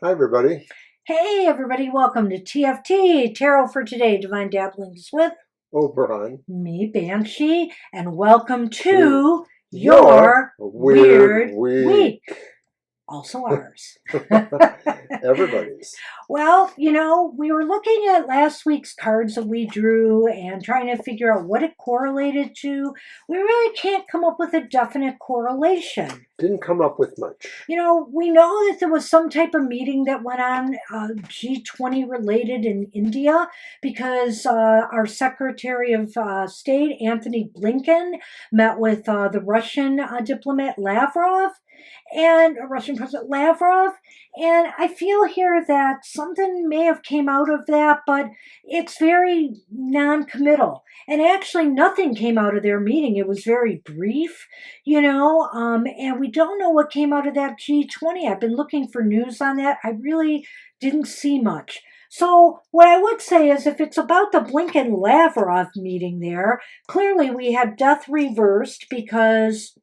Hi, everybody. Hey everybody, welcome to TFT, Tarot for Today, Divine Dabblings with Oberon me, Banshee, and welcome to to your your weird Weird week. Week, also ours. Everybody's. Well, we were looking at last week's cards that we drew and trying to figure out what it correlated to. We really can't come up with a definite correlation. Didn't come up with much. We know that there was some type of meeting that went on, G20 related in India, because our Secretary of State, Anthony Blinken, met with the Russian diplomat Lavrov and Russian President Lavrov. And I feel here that something may have came out of that, but it's very non-committal. And actually, nothing came out of their meeting. It was very brief, and we don't know what came out of that G20. I've been looking for news on that. I really didn't see much. So what I would say is if it's about the Blinken-Lavrov meeting there, clearly we had death reversed because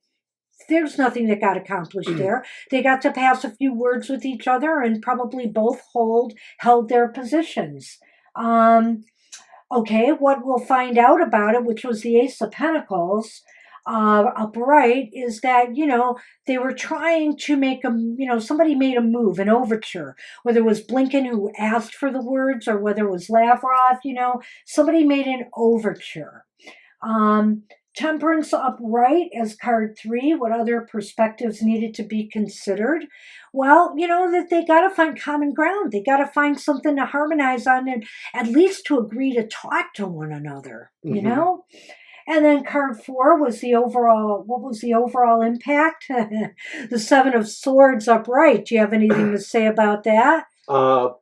there's nothing that got accomplished there. They got to pass a few words with each other and probably both held their positions. Okay, what we'll find out about it, which was the Ace of Pentacles, upright, is that, they were trying to make somebody made a move, an overture, whether it was Blinken who asked for the words or whether it was Lavrov, somebody made an overture. Temperance upright as card 3. What other perspectives needed to be considered? Well, that they got to find common ground. They got to find something to harmonize on and at least to agree to talk to one another, And then card 4 was what was the overall impact? The 7 of Swords upright. Do you have anything to say about that?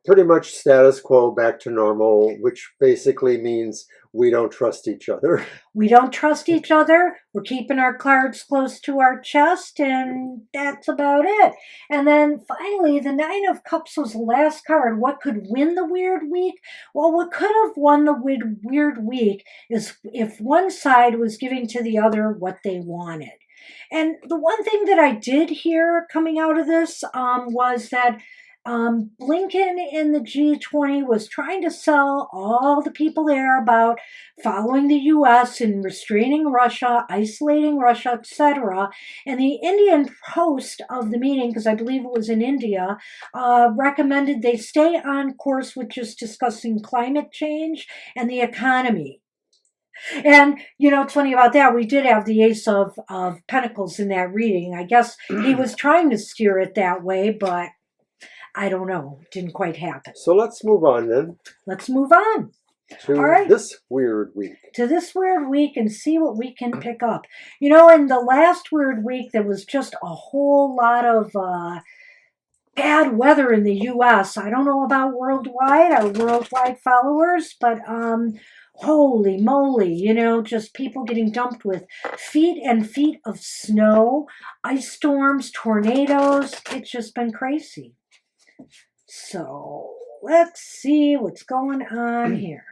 Pretty much status quo, back to normal, which basically means we don't trust each other. We don't trust each other. We're keeping our cards close to our chest, and that's about it. And then finally, the Nine of Cups was the last card. What could win the weird week? Well, what could have won the weird week is if one side was giving to the other what they wanted. And the one thing that I did hear coming out of this was that Blinken in the G20 was trying to sell all the people there about following the U.S. and restraining Russia, isolating Russia, etc. And the Indian host of the meeting, because I believe it was in India, recommended they stay on course with just discussing climate change and the economy. And it's funny about that. We did have the Ace of Pentacles in that reading. I guess he was trying to steer it that way, but I don't know. Didn't quite happen. So let's move on then. Let's move on. To All right. this weird week. To this weird week and see what we can pick up. In the last weird week, there was just a whole lot of bad weather in the U.S. I don't know about our worldwide followers, but holy moly, just people getting dumped with feet and feet of snow, ice storms, tornadoes. It's just been crazy. So let's see what's going on here.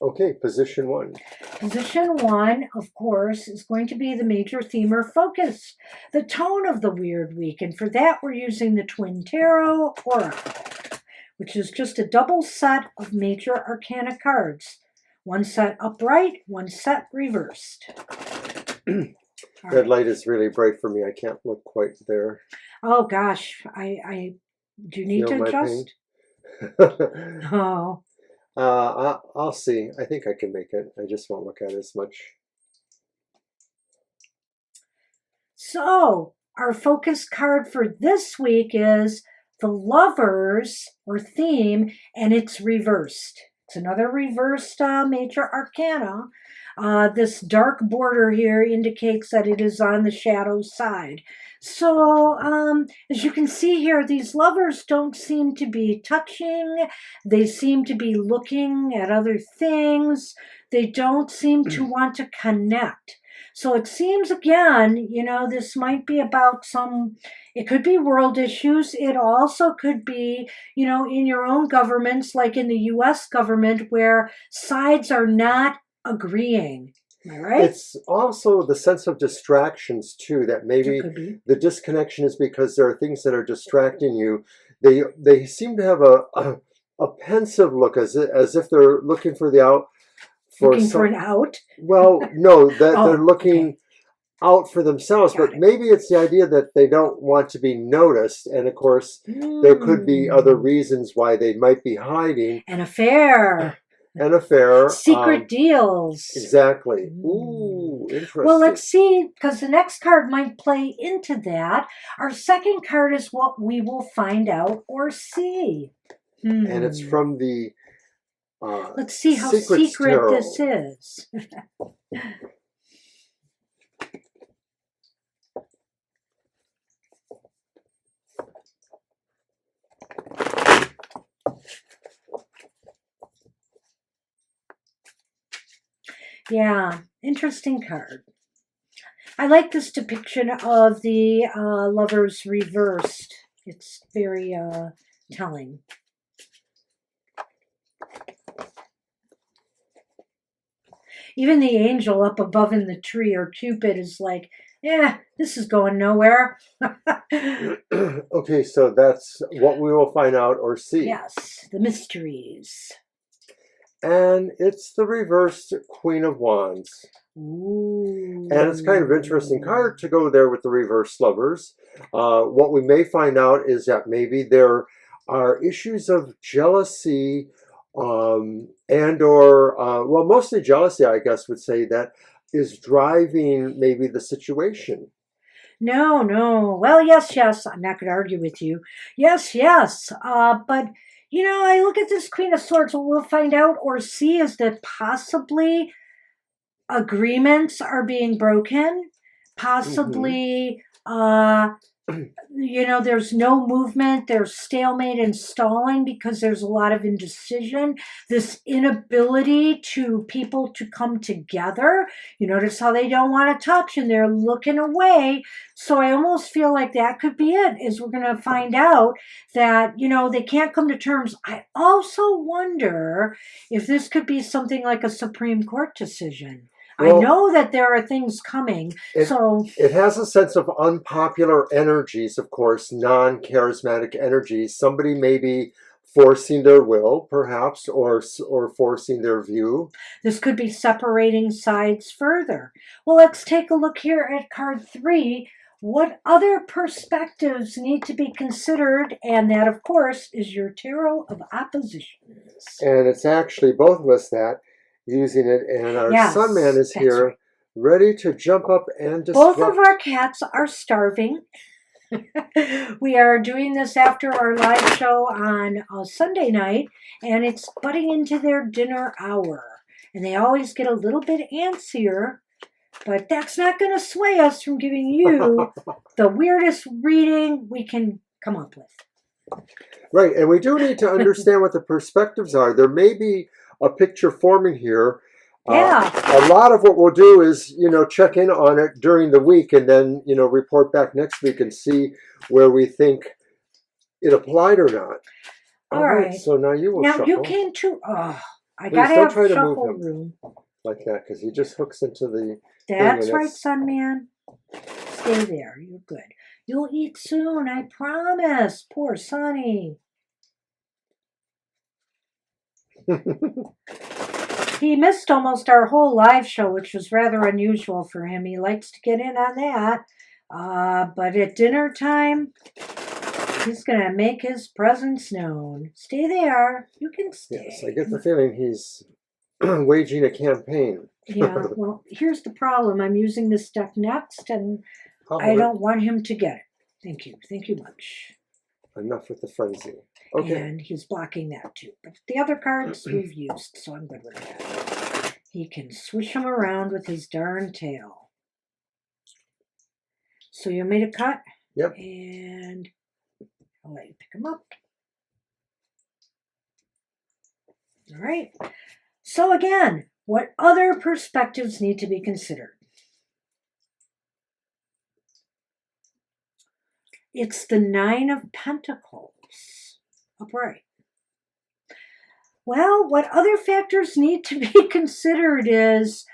Okay, position 1. Position 1, of course, is going to be the major theme or focus, the tone of the weird week. And for that, we're using the Twin Tarot Oracle, which is just a double set of major arcana cards. One set upright, one set reversed. Red light is really bright for me. I can't look quite there. Oh, gosh. I do you need to adjust? Oh. I'll see. I think I can make it. I just won't look at it as much. So, our focus card for this week is the Lovers, or theme, and it's reversed. It's another reversed major arcana. This dark border here indicates that it is on the shadow side. So, as you can see here, these lovers don't seem to be touching. They seem to be looking at other things. They don't seem to want to connect. So it seems, again, this might be about it could be world issues. It also could be, in your own governments, like in the U.S. government, where sides are not agreeing. Am I right? It's also the sense of distractions, too, that maybe the disconnection is because there are things that are distracting you they seem to have a pensive look, as if they're looking for the out for Looking for some. an out. Well, no, that Oh, they're looking out for themselves, Got but it. maybe it's the idea that they don't want to be noticed, and of course there could be other reasons why they might be hiding. An affair. An affair. Secret deals. Exactly. Ooh, interesting. Well, let's see, because the next card might play into that. Our second card is what we will find out or see. And it's from the let's see how Secrets secret Tarot. this is. Yeah, interesting card. I like this depiction of the lovers reversed. It's very telling. Even the angel up above in the tree, or Cupid, is like, yeah, this is going nowhere. Okay, so that's what we will find out or see. Yes, the mysteries. And it's the reversed Queen of Wands. Ooh. And it's kind of interesting card to go there with the reverse lovers. What we may find out is that maybe there are issues of jealousy and or, well, mostly jealousy, I guess, would say, that is driving maybe the situation. No, no. Well, yes, yes. I'm not going to argue with you. Yes, yes. But, you know, I look at this Queen of Swords. What we'll find out or see is that possibly agreements are being broken. Possibly, you know, there's no movement. There's stalemate and stalling because there's a lot of indecision. This inability to people to come together. You notice how they don't want to touch and they're looking away. So I almost feel like that could be it, is we're going to find out that, you know, they can't come to terms. I also wonder if this could be something like a Supreme Court decision. Well, I know that there are things coming. It has a sense of unpopular energies, of course, non-charismatic energies. Somebody may be forcing their will, perhaps, or forcing their view. This could be separating sides further. Well, let's take a look here at card 3. What other perspectives need to be considered? And that, of course, is your Tarot of Oppositions. And it's actually both of us that using it, and our Sun Man is here, right, ready to jump up and disrupt. Both of our cats are starving. We are doing this after our live show on Sunday night, and it's butting into their dinner hour. And they always get a little bit antsier, but that's not going to sway us from giving you the weirdest reading we can come up with. Right, and we do need to understand what the perspectives are. There may be a picture forming here. Yeah. A lot of what we'll do is, you know, check in on it during the week and then, you know, report back next week and see where we think it applied or not. All right. So now you will shuffle. Now you came to, I got to have shuffle room. Like that, because he just hooks into the... That's right, Sun Man. Stay there. You're good. You'll eat soon, I promise. Poor Sonny. He missed almost our whole live show, which was rather unusual for him. He likes to get in on that. But at dinner time, he's going to make his presence known. Stay there. You can stay. Yes, I get the feeling he's waging a campaign. Yeah, well, here's the problem. I'm using this deck next, and I don't want him to get it. Thank you. Thank you much. Enough with the frenzy. Okay. And he's blocking that too. But the other cards we've used, so I'm good with that. He can swish them around with his darn tail. So you made a cut? Yep. And I'll let you pick them up. All right. So again, what other perspectives need to be considered? It's the 9 of Pentacles. Upright. Well, what other factors need to be considered is,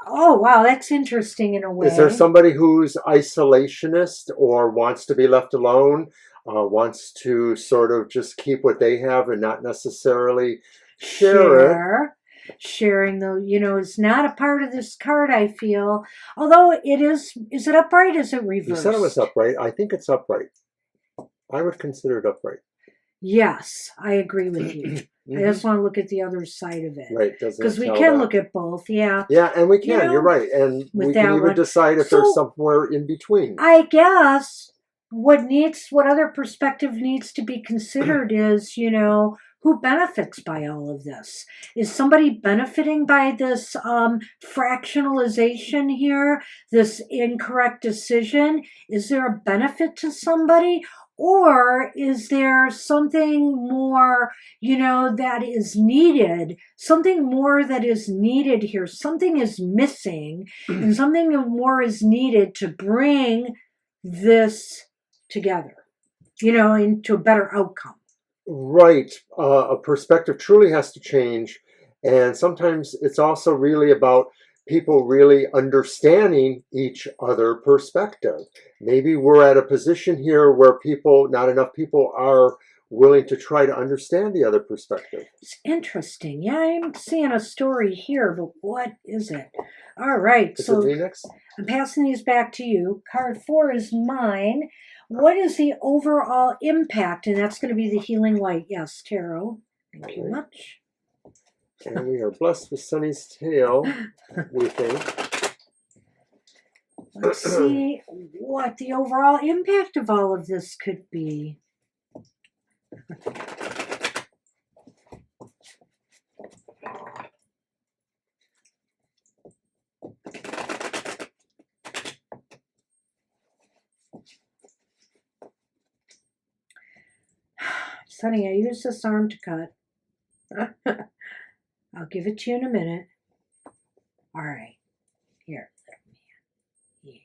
oh, wow, that's interesting in a way. Is there somebody who's isolationist or wants to be left alone? wants to sort of just keep what they have and not necessarily share it. Sharing, though, is not a part of this card, I feel. Although it is it upright? Is it reversed? You said it was upright. I think it's upright. I would consider it upright. Yes, I agree with you. I just want to look at the other side of it. Right. Because we can look at both, yeah. Yeah, and we can. You're right. And we can even decide if there's somewhere in between. I guess what other perspective needs to be considered is, who benefits by all of this? Is somebody benefiting by this fractionalization here, this incorrect decision? Is there a benefit to somebody? Or is there something more, that is needed? Something more that is needed here. Something is missing, and something more is needed to bring this together, into a better outcome. Right. A perspective truly has to change. And sometimes it's also really about people really understanding each other perspective. Maybe we're at a position here where not enough people are willing to try to understand the other perspective. It's interesting. Yeah, I'm seeing a story here, but what is it? All right. Is it me next? I'm passing these back to you. Card 4 is mine. What is the overall impact? And that's going to be the healing light. Yes, tarot. Thank you much. And we are blessed with Sunny's tail, we think. Let's see what the overall impact of all of this could be. Sunny, I used this arm to cut. I'll give it to you in a minute. All right. Here. Yeah.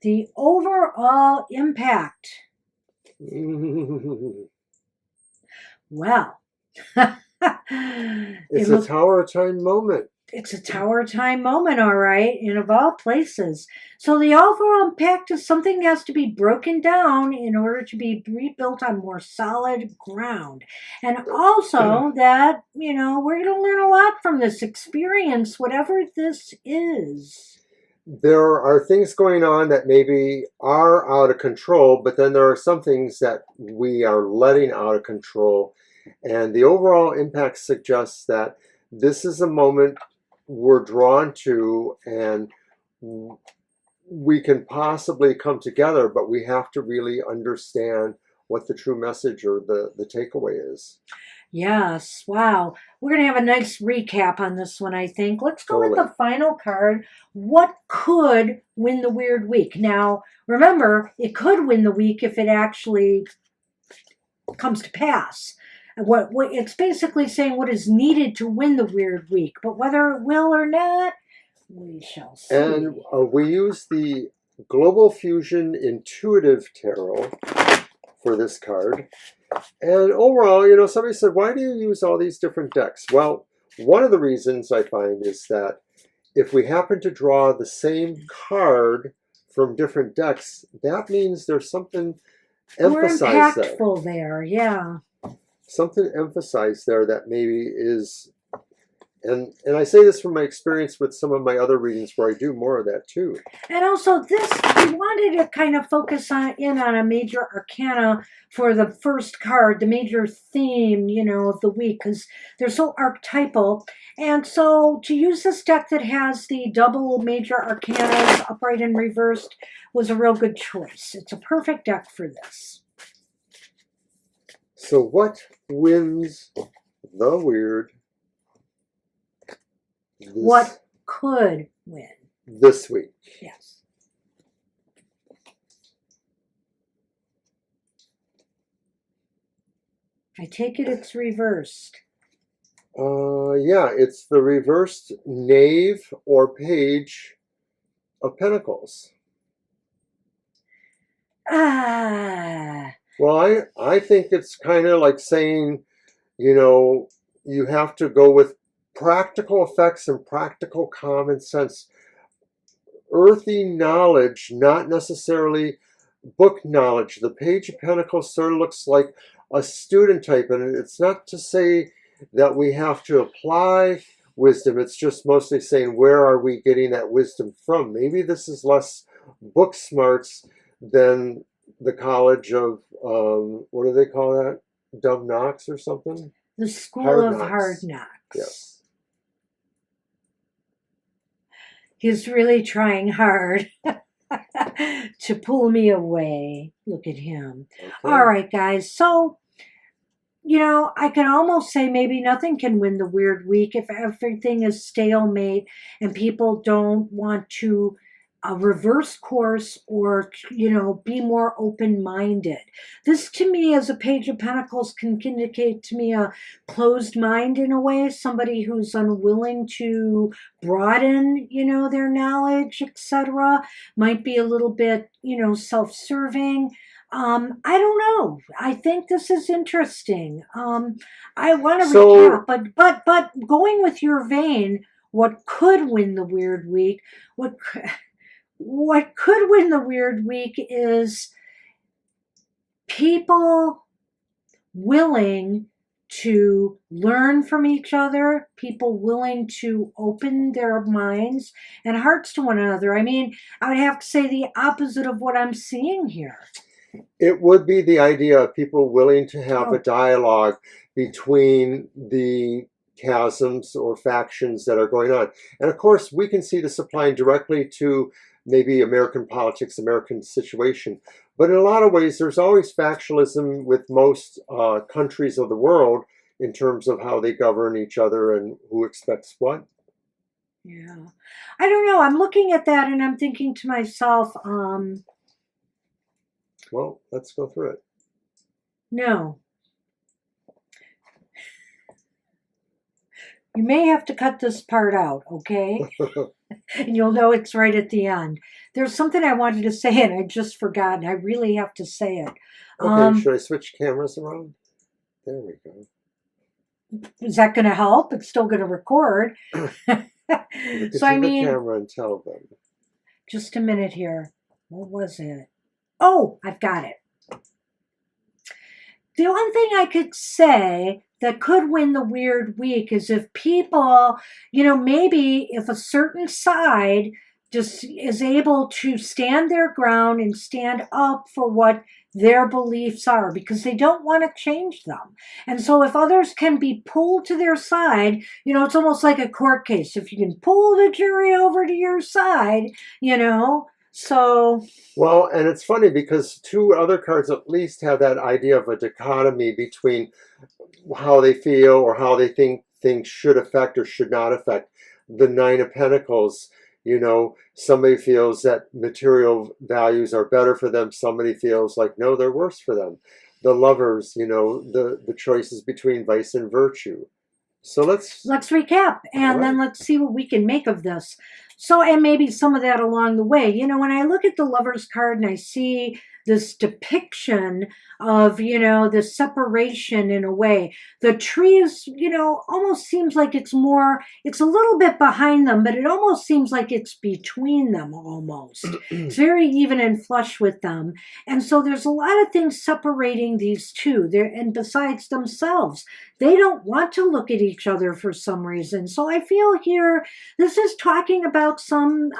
The overall impact. Well. It's a Tower Time moment. It's a Tower Time moment, all right, and of all places. So the overall impact is something that has to be broken down in order to be rebuilt on more solid ground. And also that, we're going to learn a lot from this experience, whatever this is. There are things going on that maybe are out of control, but then there are some things that we are letting out of control. And the overall impact suggests that this is a moment we're drawn to, and we can possibly come together, but we have to really understand what the true message or the takeaway is. Yes, wow. We're going to have a nice recap on this one, I think. Let's go with the final card. What could win the weird week? Now, remember, it could win the week if it actually comes to pass. What it's basically saying what is needed to win the weird week, but whether it will or not, we shall see. And we use the Global Fusion Intuitive Tarot for this card. And overall, somebody said, why do you use all these different decks? Well, one of the reasons I find is that if we happen to draw the same card from different decks, that means there's something emphasized there. More impactful there, yeah. Something emphasized there that maybe is, and I say this from my experience with some of my other readings where I do more of that too. And also this, we wanted to kind of focus in on a major arcana for the first card, the major theme, of the week, because they're so archetypal. And so to use this deck that has the double major arcanas, upright and reversed, was a real good choice. It's a perfect deck for this. So what wins the weird? What could win this week? Yes. I take it it's reversed. Yeah, it's the reversed Knave or Page of Pentacles. Well, I think it's kind of like saying, you have to go with practical effects and practical common sense. earthy knowledge, not necessarily book knowledge. The Page of Pentacles sort of looks like a student type, and it's not to say that we have to apply wisdom. It's just mostly saying, where are we getting that wisdom from? Maybe this is less book smarts than the college of, what do they call that? Dumb Knocks or something? The School Hard of Knocks. Hard Knocks. Yes. He's really trying hard to pull me away. Look at him. Okay. All right, guys. So, you know, I can almost say maybe nothing can win the weird week if everything is stalemate and people don't want to reverse course or, you know, be more open-minded. This to me as a Page of Pentacles can indicate to me a closed mind in a way, somebody who's unwilling to broaden, you know, their knowledge, etc. Might be a little bit, you know, self-serving. I don't know. I think this is interesting. I want to recap, but going with your vein, what could win the weird week? What could win the weird week is people willing to learn from each other, people willing to open their minds and hearts to one another. I mean, I would have to say the opposite of what I'm seeing here. It would be the idea of people willing to have a dialogue between the chasms or factions that are going on. And of course, we can see this applying directly to maybe American politics, American situation. But in a lot of ways, there's always factionalism with most countries of the world in terms of how they govern each other and who expects what. Yeah. I don't know. I'm looking at that and I'm thinking to myself, well, let's go through it. No. You may have to cut this part out, okay? And you'll know it's right at the end. There's something I wanted to say and I just forgot. I really have to say it. Okay, should I switch cameras around? There we go. Is that going to help? It's still going to record. So I mean, the camera and tell them. Just a minute here. What was it? Oh, I've got it. The one thing I could say that could win the weird week is if people, you know, maybe if a certain side just is able to stand their ground and stand up for what their beliefs are because they don't want to change them. And so if others can be pulled to their side, you know, it's almost like a court case. If you can pull the jury over to your side, you know, so. Well, and it's funny because two other cards at least have that idea of a dichotomy between how they feel or how they think things should affect or should not affect. The Nine of Pentacles, you know, somebody feels that material values are better for them. Somebody feels like, no, they're worse for them. The Lovers, you know, the choices between vice and virtue. So let's recap and then let's see what we can make of this. So, and maybe some of that along the way. You know, when I look at the Lovers card and I see this depiction of, you know, the separation in a way, the tree is, you know, almost seems like it's more, it's a little bit behind them, but it almost seems like it's between them almost. It's very even and flush with them. And so there's a lot of things separating these two there, and besides themselves, they don't want to look at each other for some reason. So I feel here, this is talking about some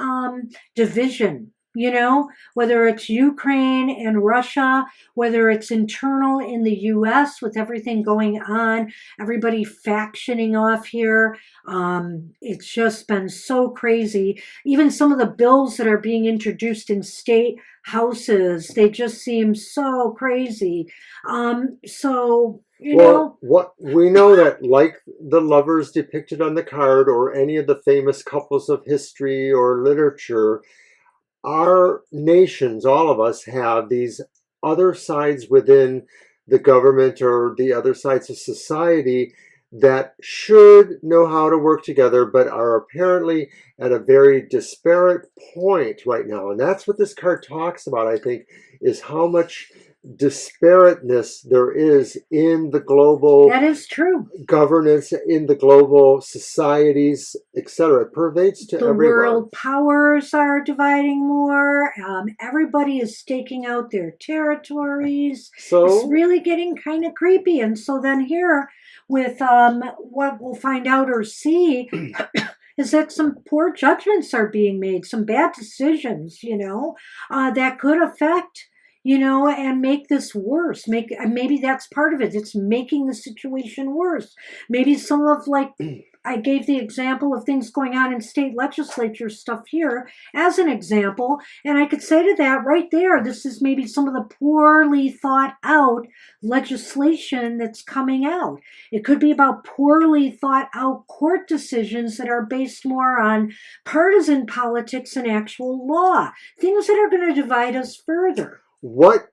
division, you know, whether it's Ukraine and Russia, whether it's internal in the U.S. with everything going on, everybody factioning off here. It's just been so crazy. Even some of the bills that are being introduced in state houses, they just seem so crazy. So, you know, what we know that like the Lovers depicted on the card or any of the famous couples of history or literature, our nations, all of us, have these other sides within the government or the other sides of society that should know how to work together, but are apparently at a very disparate point right now. And that's what this card talks about, I think, is how much disparateness there is in the global That is true. governance, in the global societies, etc. It pervades to The everywhere. world powers are dividing more. Everybody is staking out their territories. It's So, really getting kind of creepy. And so then here, with what we'll find out or see, is that some poor judgments are being made, some bad decisions, that could affect, and make this worse. Maybe that's part of it. It's making the situation worse. Maybe some of, like, I gave the example of things going on in state legislature stuff here as an example, and I could say to that right there, this is maybe some of the poorly thought out legislation that's coming out. It could be about poorly thought out court decisions that are based more on partisan politics and actual law, things that are going to divide us further. what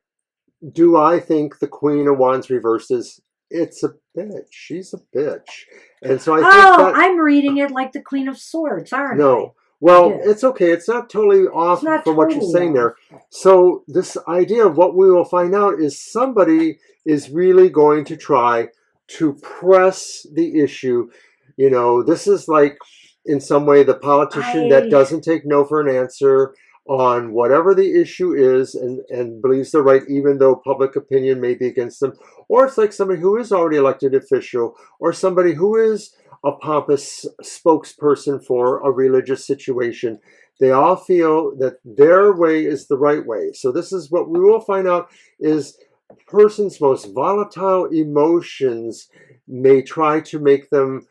do I think the Queen of Wands reversed is? It's a bitch. She's a bitch. And so I think that... I'm reading it like the Queen of Swords, aren't I? No. Well, Yeah. it's okay. It's not totally off not from what you're totally saying off. there. So this idea of what we will find out is somebody is really going to try to press the issue. This is like, in some way, the politician that doesn't take no for an answer on whatever the issue is and believes they're right, even though public opinion may be against them. Or it's like somebody who is already elected official, or somebody who is a pompous spokesperson for a religious situation. They all feel that their way is the right way. So this is what we will find out is a person's most volatile emotions may try to make them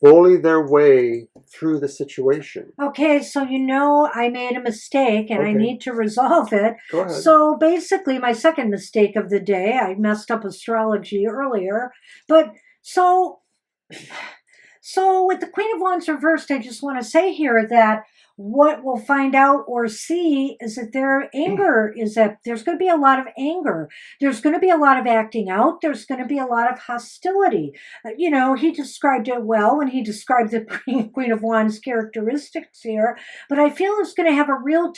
bully their way through the situation. Okay, so I made a mistake and I Okay. need to resolve it. Go ahead. So basically, my second mistake of the day, I messed up astrology earlier. But so with the Queen of Wands reversed, I just want to say here that what we'll find out or see is that there's going to be a lot of anger. There's going to be a lot of acting out. There's going to be a lot of hostility. He described it well when he described the Queen of Wands characteristics here, but I feel it's going to have a real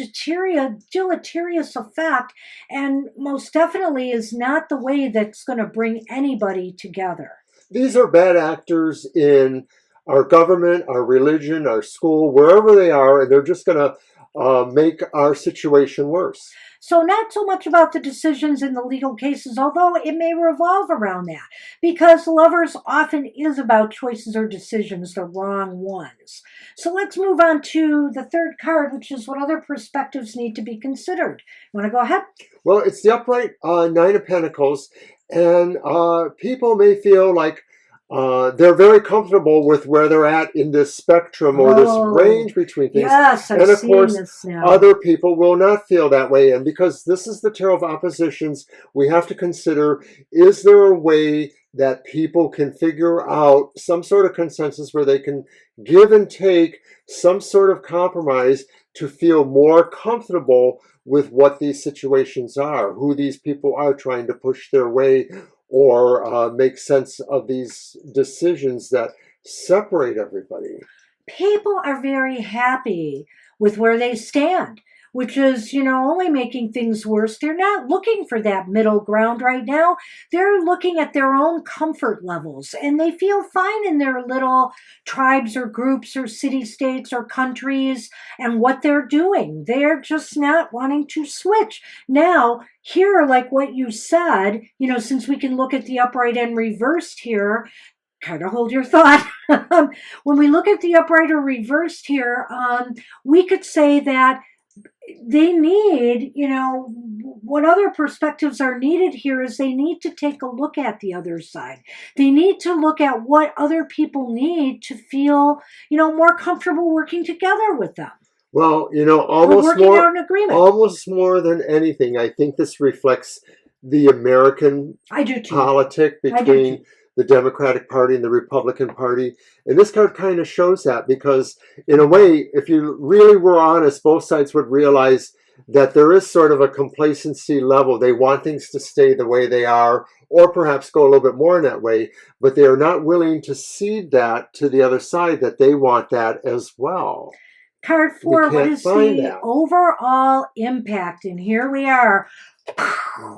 deleterious effect, and most definitely is not the way that's going to bring anybody together. These are bad actors in our government, our religion, our school, wherever they are, and they're just going to make our situation worse. So not so much about the decisions in the legal cases, although it may revolve around that, because Lovers often is about choices or decisions, the wrong ones. So let's move on to the third card, which is what other perspectives need to be considered. You want to go ahead? Well, it's the upright Nine of Pentacles, and people may feel like they're very comfortable with where they're at in this spectrum or this range between things. Yes, and of course, this now. other people will not feel that way. And because this is the Tarot of Oppositions, we have to consider, is there a way that people can figure out some sort of consensus where they can give and take some sort of compromise to feel more comfortable with what these situations are, who these people are trying to push their way, or make sense of these decisions that separate everybody. People are very happy with where they stand, which is, only making things worse. They're not looking for that middle ground right now. They're looking at their own comfort levels, and they feel fine in their little tribes or groups or city-states or countries and what they're doing. They're just not wanting to switch. Now, here, like what you said, since we can look at the upright and reversed here, kind of hold your thought. When we look at the upright or reversed here, we could say that they need, what other perspectives are needed here is they need to take a look at the other side. They need to look at what other people need to feel, more comfortable working together with them. Well, almost more than anything, I think this reflects the American politic between the Democratic Party and the Republican Party. And this card kind of shows that, because in a way, if you really were honest, both sides would realize that there is sort of a complacency level. They want things to stay the way they are, or perhaps go a little bit more in that way, but they are not willing to cede that to the other side, that they want that as well. Card 4, what is the overall impact? And here we are.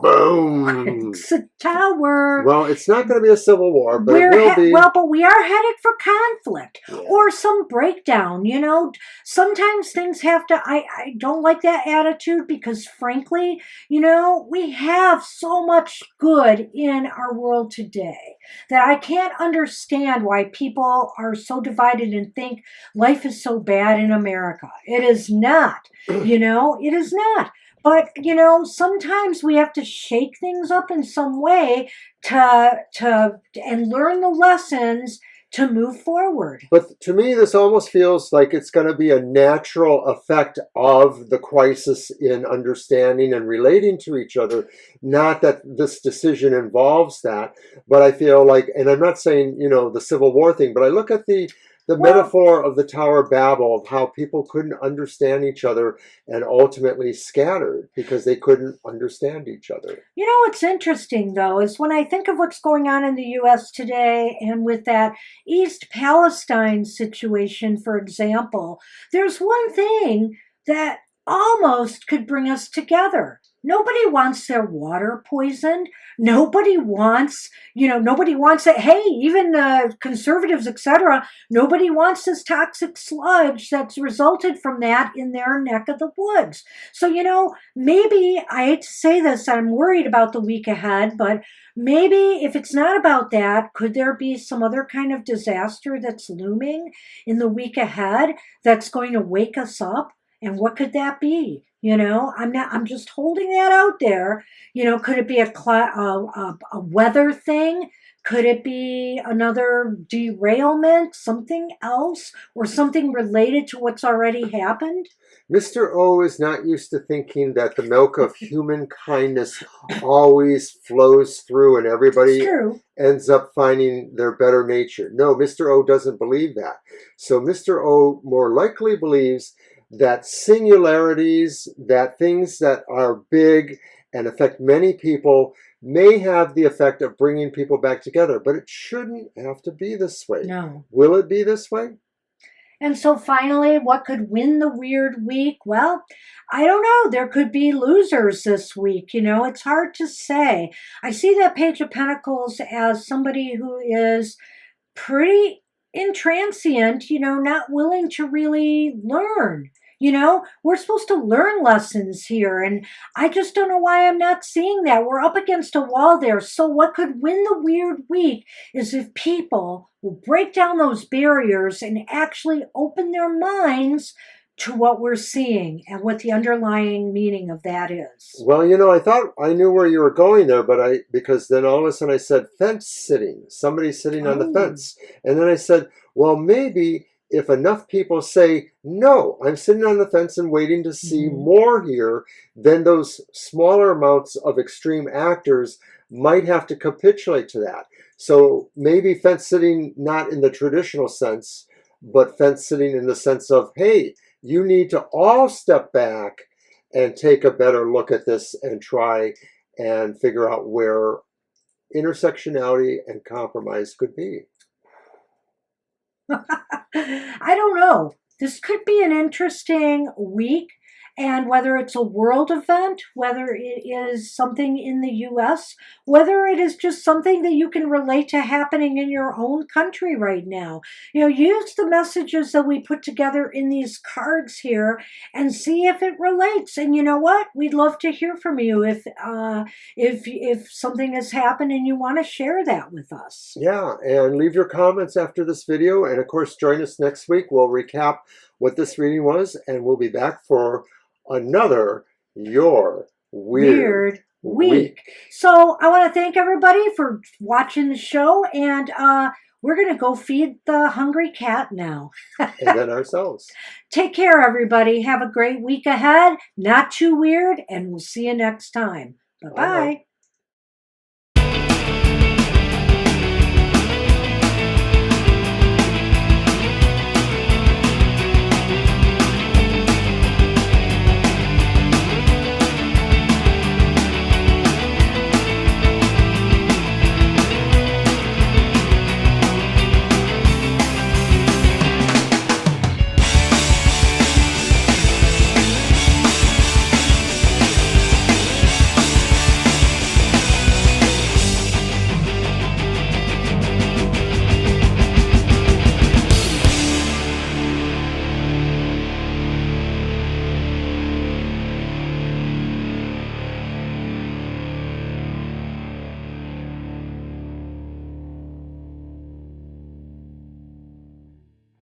Boom. It's a tower. Well, it's not going to be a civil war, but it will be. Well, but we are headed for conflict Yeah. or some breakdown. You know, sometimes things have to. I don't like that attitude because, frankly, you know, we have so much good in our world today that I can't understand why people are so divided and think life is so bad in America. It is not. You know, it is not. But you know, sometimes we have to shake things up in some way to and learn the lessons to move forward. But to me, this almost feels like it's going to be a natural effect of the crisis in understanding and relating to each other. Not that this decision involves that, but I feel like, and I'm not saying, you know, the Civil War thing, but I look at the metaphor of the Tower of Babel, of how people couldn't understand each other and ultimately scattered because they couldn't understand each other. You know what's interesting though is when I think of what's going on in the US today and with that East Palestine situation, for example, there's one thing that almost could bring us together. Nobody wants their water poisoned. Nobody wants, you know, nobody wants it. Hey, even conservatives, etc. Nobody wants this toxic sludge that's resulted from that in their neck of the woods. So, you know, maybe, I hate to say this, I'm worried about the week ahead, but maybe if it's not about that, could there be some other kind of disaster that's looming in the week ahead that's going to wake us up? And what could that be? You know, I'm just holding that out there. You know, could it be a weather thing? Could it be another derailment, something else, or something related to what's already happened? Mr. O is not used to thinking that the milk of human kindness always flows through and everybody ends up finding their better nature. No, Mr. O doesn't believe that. So Mr. O more likely believes that singularities, that things that are big and affect many people may have the effect of bringing people back together, but it shouldn't have to be this way. No. Will it be this way? And so finally, what could win the weird week? Well, I don't know. There could be losers this week. You know, it's hard to say. I see that Page of Pentacles as somebody who is pretty intransient, you know, not willing to really learn. You know, we're supposed to learn lessons here, and I just don't know why I'm not seeing that. We're up against a wall there. So, what could win the weird week is if people will break down those barriers and actually open their minds to what we're seeing and what the underlying meaning of that is. Well, you know, I thought I knew where you were going there, but because then all of a sudden I said fence sitting, somebody sitting on the fence. And then I said, well, maybe if enough people say, no, I'm sitting on the fence and waiting to see more here, then those smaller amounts of extreme actors might have to capitulate to that. So maybe fence sitting, not in the traditional sense, but fence sitting in the sense of, hey, you need to all step back and take a better look at this and try and figure out where intersectionality and compromise could be. I don't know. This could be an interesting week. And whether it's a world event, whether it is something in the US, whether it is just something that you can relate to happening in your own country right now. You know, use the messages that we put together in these cards here and see if it relates. And you know what? We'd love to hear from you if something has happened and you want to share that with us. Yeah, and leave your comments after this video. And of course, join us next week. We'll recap what this reading was, and we'll be back for another Your Weird Week. So I want to thank everybody for watching the show, and we're going to go feed the hungry cat now. And then ourselves. Take care, everybody. Have a great week ahead. Not too weird, and we'll see you next time. Bye-bye.